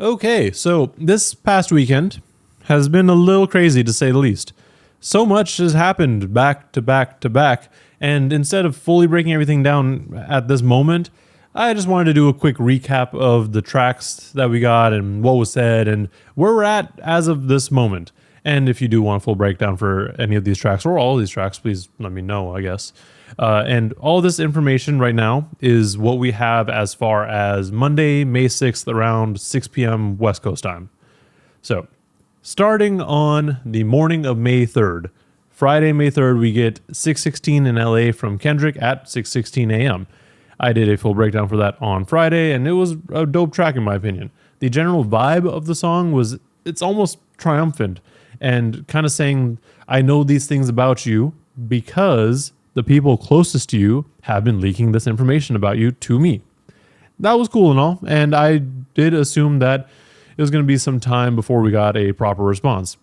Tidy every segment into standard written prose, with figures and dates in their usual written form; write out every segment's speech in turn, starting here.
Okay, so this past weekend has been a little crazy to say the least. So much has happened back to back to back, and instead of fully breaking everything down at this moment, I just wanted to do a quick recap of the tracks that we got and what was said and where we're at as of this moment. And if you do want a full breakdown for any of these tracks or all of these tracks, please let me know, I guess. And all this information right now is what we have as far as Monday, May 6th, around 6 p.m. West Coast time. So, starting on the morning of May 3rd, Friday, May 3rd, we get 6:16 in LA from Kendrick at 6:16 a.m. I did a full breakdown for that on Friday, and it was a dope track in my opinion. The general vibe of the song it's almost triumphant and kind of saying, I know these things about you because the people closest to you have been leaking this information about you to me. That was cool and all, and I did assume that it was going to be some time before we got a proper response.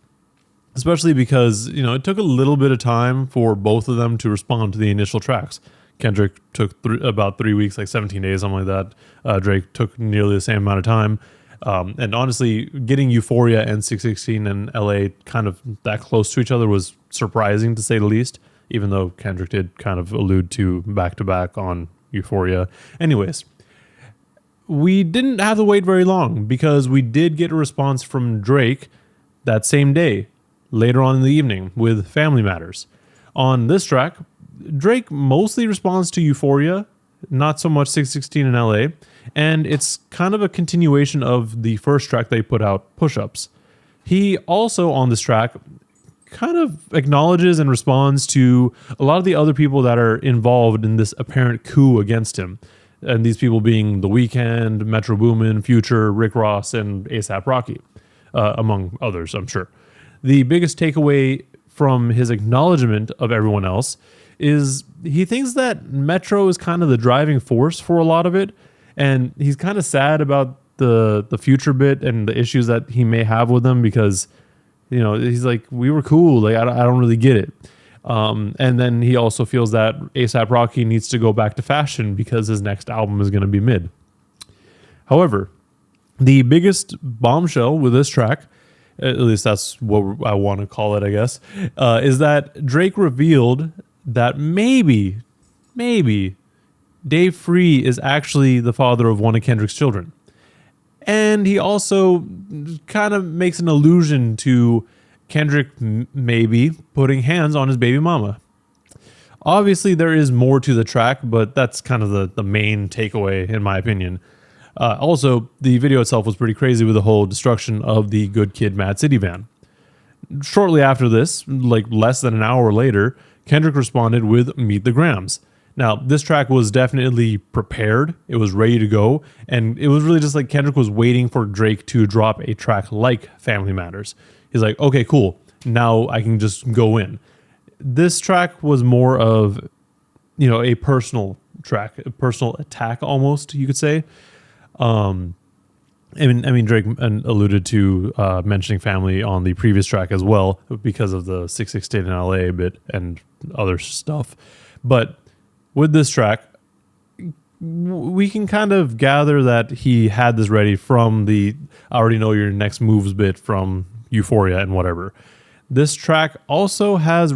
Especially because, it took a little bit of time for both of them to respond to the initial tracks. Kendrick took about 3 weeks, like 17 days, something like that. Drake took nearly the same amount of time. And honestly, getting Euphoria and 6:16 in LA kind of that close to each other was surprising to say the least, even though Kendrick did kind of allude to back-to-back on Euphoria. Anyways, we didn't have to wait very long because we did get a response from Drake that same day, later on in the evening, with Family Matters. On this track, Drake mostly responds to Euphoria, not so much 6:16 in LA, and it's kind of a continuation of the first track they put out, Push Ups. He also, on this track, kind of acknowledges and responds to a lot of the other people that are involved in this apparent coup against him. And these people being The Weeknd, Metro Boomin, Future, Rick Ross, and A$AP Rocky, among others, I'm sure. The biggest takeaway from his acknowledgement of everyone else is he thinks that Metro is kind of the driving force for a lot of it, and he's kind of sad about the Future bit and the issues that he may have with them because, he's like, we were cool, like I don't really get it. And then he also feels that A$AP Rocky needs to go back to fashion because his next album is going to be mid. However, the biggest bombshell with this track, at least that's what I want to call it, I guess, is that Drake revealed that maybe Dave Free is actually the father of one of Kendrick's children. And he also kind of makes an allusion to Kendrick maybe putting hands on his baby mama. Obviously, there is more to the track, but that's kind of the main takeaway, in my opinion. Also, the video itself was pretty crazy with the whole destruction of the Good Kid, Mad City van. Shortly after this, like less than an hour later, Kendrick responded with Meet the Grams. Now, this track was definitely prepared. It was ready to go. And it was really just like Kendrick was waiting for Drake to drop a track like Family Matters. He's like, okay, cool. Now I can just go in. This track was more of, a personal track, a personal attack almost, you could say. I mean, Drake alluded to mentioning family on the previous track as well because of the 6:16 in LA bit and other stuff. But with this track, we can kind of gather that he had this ready from the I already know your next moves bit from Euphoria and whatever. This track also has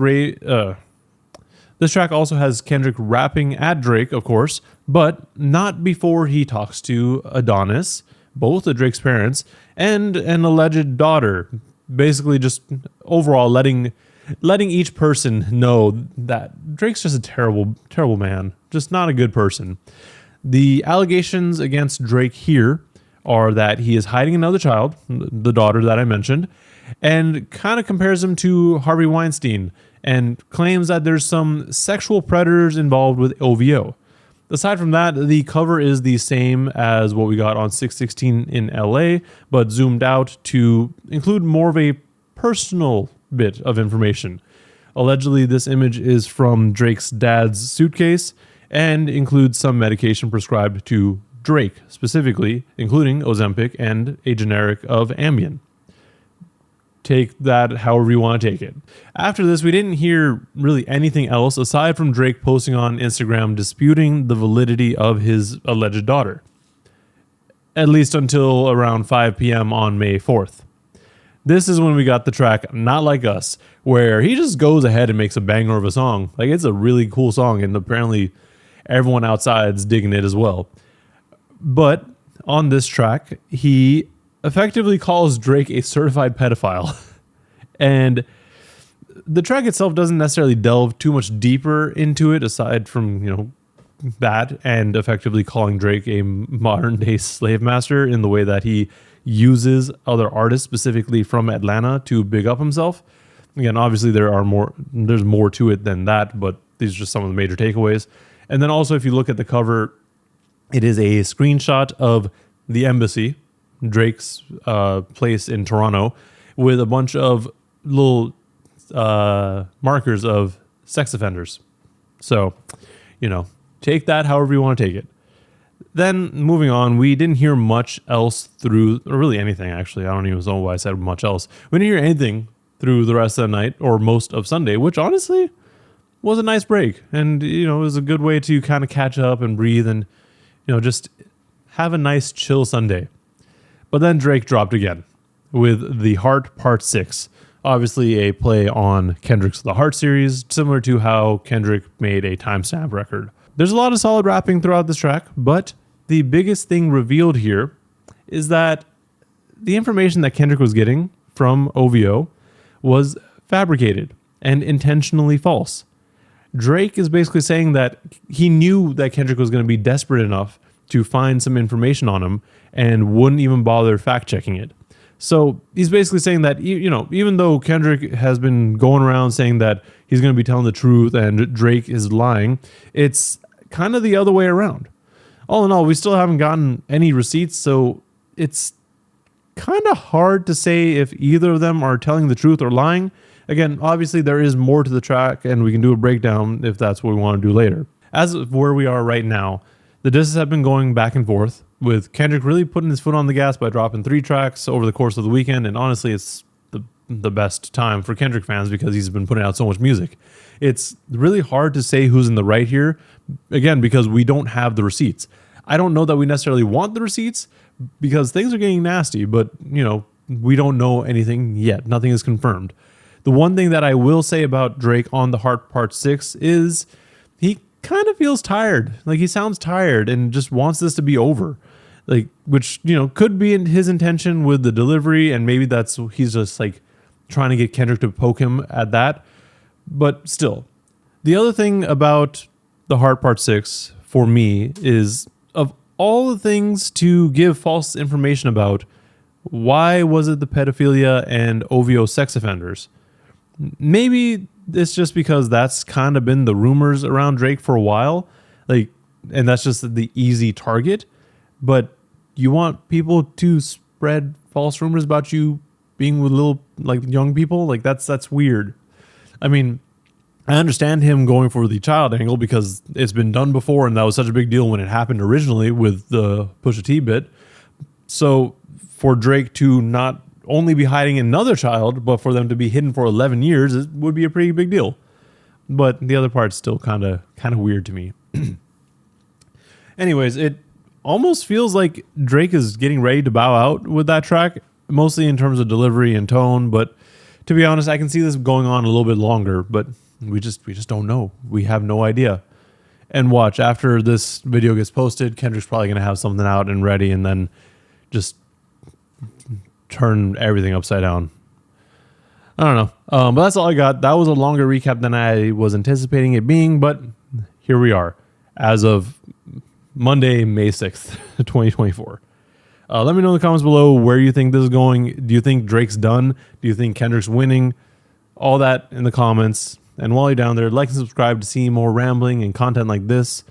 Kendrick rapping at Drake, of course, but not before he talks to Adonis, both of Drake's parents, and an alleged daughter. Basically, just overall letting each person know that Drake's just a terrible, terrible man, just not a good person. The allegations against Drake here are that he is hiding another child, the daughter that I mentioned, and kind of compares him to Harvey Weinstein and claims that there's some sexual predators involved with OVO. Aside from that, the cover is the same as what we got on 6:16 in LA, but zoomed out to include more of a personal bit of information. Allegedly, this image is from Drake's dad's suitcase and includes some medication prescribed to Drake, specifically, including Ozempic and a generic of Ambien. Take that however you want to take it. After this, we didn't hear really anything else aside from Drake posting on Instagram disputing the validity of his alleged daughter. at least until around 5 p.m. on May 4th. This is when we got the track Not Like Us, where he just goes ahead and makes a banger of a song. Like, it's a really cool song, and apparently everyone outside's digging it as well. But on this track, he effectively calls Drake a certified pedophile. And the track itself doesn't necessarily delve too much deeper into it, aside from, that, and effectively calling Drake a modern day slave master in the way that he uses other artists, specifically from Atlanta, to big up himself. Again, obviously there's more to it than that, but these are just some of the major takeaways. And then also, if you look at the cover, it is a screenshot of the embassy, Drake's place in Toronto, with a bunch of little markers of sex offenders. So, take that however you want to take it. Then moving on, we didn't hear much else through, or really anything actually. I don't even know why I said much else. We didn't hear anything through the rest of the night or most of Sunday, which honestly was a nice break. And, it was a good way to kind of catch up and breathe and, just have a nice chill Sunday. But then Drake dropped again with The Heart Part 6. Obviously a play on Kendrick's The Heart series, similar to how Kendrick made a timestamp record. There's a lot of solid rapping throughout this track, but the biggest thing revealed here is that the information that Kendrick was getting from OVO was fabricated and intentionally false. Drake is basically saying that he knew that Kendrick was going to be desperate enough to find some information on him and wouldn't even bother fact checking it. So he's basically saying that, even though Kendrick has been going around saying that he's going to be telling the truth and Drake is lying, it's kind of the other way around. All in all, we still haven't gotten any receipts, so it's kind of hard to say if either of them are telling the truth or lying. Again, obviously there is more to the track, and we can do a breakdown if that's what we want to do later. As of where we are right now, the disses have been going back and forth, with Kendrick really putting his foot on the gas by dropping 3 tracks over the course of the weekend, and honestly, it's the best time for Kendrick fans because he's been putting out so much music. It's really hard to say who's in the right here, again, because we don't have the receipts. I don't know that we necessarily want the receipts because things are getting nasty, but, we don't know anything yet. Nothing is confirmed. The one thing that I will say about Drake on The Heart Part 6 is he kind of feels tired. Like, he sounds tired and just wants this to be over. Like, which, could be in his intention with the delivery, and maybe he's just like trying to get Kendrick to poke him at that. But still, the other thing about The Heart Part 6 for me is, of all the things to give false information about, why was it the pedophilia and OVO sex offenders? Maybe it's just because that's kind of been the rumors around Drake for a while, and that's just the easy target. But you want people to spread false rumors about you being with little young people? That's weird. I mean, I understand him going for the child angle because it's been done before, and that was such a big deal when it happened originally with the Pusha T bit. So for Drake to not only be hiding another child, but for them to be hidden for 11 years, it would be a pretty big deal. But the other part's still kind of weird to me. Anyways, it almost feels like Drake is getting ready to bow out with that track, mostly in terms of delivery and tone. But to be honest, I can see this going on a little bit longer, but we just don't know. We have no idea. And watch, after this video gets posted, Kendrick's probably going to have something out and ready, and then just turn everything upside down. I don't know. But that's all I got. That was a longer recap than I was anticipating it being, but here we are as of Monday, May 6th, 2024. Let me know in the comments below where you think this is going. Do you think Drake's done? Do you think Kendrick's winning? All that in the comments. And while you're down there, like and subscribe to see more rambling and content like this.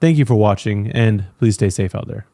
Thank you for watching, and please stay safe out there.